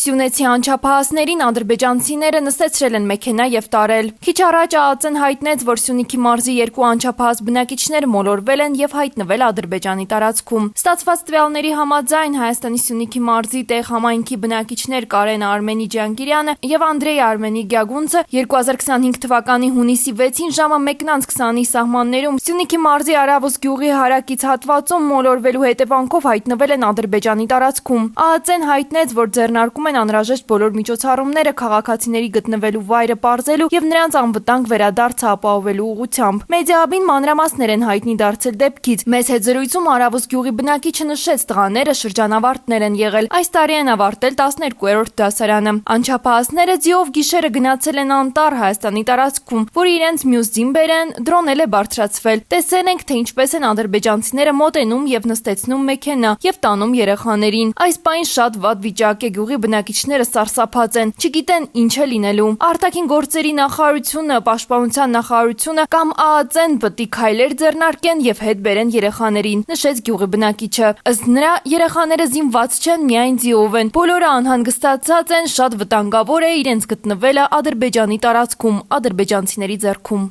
Սյունեցի անչափահասներին ադրբեջանցիները նստեցրել են մեքենա եւ տարել։ Քիչ առաջ ԱԱԾ-ն հայտնեց, որ Սյունիքի մարզի երկու անչափահաս բնակիչներ մոլորվել են եւ հայտնվել Ադրբեջանի տարածքում։ Ստացված տվյալների համաձայն Հայաստանի Սյունիքի մարզի տեղ համայնքի բնակիչներ Կարեն Արմենի Ջանգիրյանը եւ Անդրեյ Արմենի Գյագունցը 2025 թվականի հունիսի 6-ին ժամը 1:20-ի սահմաններում Սյունիքի մարզի Արավոս գյուղի հարակից հատվածում մոլորվելու հետևանքով հայտնվել են Ադրբեջանի տարածքում։ ԱԱԾ-ն հայտնեց, որ ձեռնարկում են անհրաժեշտ բոլոր միջոցառումները քաղաքացիների գտնվելու վայրը պարզելու եւ նրանց անվտանգ վերադարձը ապահովելու ուղղությամբ։ Մեդիահաբին մանրամասներ են հայտնի դարձել դեպքից։ Մեծ հետ զրույցում Արավոս գյուղի բնակիչը նշեց, տղաները շրջանավարտներ են եղել։ Այս տարի են ավարտել 12-րդ դասարանը։ Անչափահասները ձիով գիշերը գնացել են անտառ Հայաստանի տարածքում, որ իրենց մյուս զինվեր են, դրոն էլ է բարձրացվել։ Տեսել ենք, թե ինչպես են ադրբեջանցիները մոտենում եւ նստեցնում մեքենա եւ տանում երեխաներին։ Այս պահին շատ վատ վիճակ է, գյուղի բնակիչները սարսափած են, չգիտեն ինչ է լինելու։ Արտաքին գործերի նախարարությունը, պաշտպանության նախարարությունը կամ ԱԱԾ-ն պետք է քայլեր ձեռնարկեն եւ հետ բերեն երեխաներին, նշեց գյուղի բնակիչը։ Ըստ նրա, երեխաները զինված չեն, միայն ձիով են։ Բոլորը անհանգստացած են, շատ վտանգավոր է իրենց գտնվելը Ադրբեջանի տարածքում, ադրբեջանցիների ձեռքում։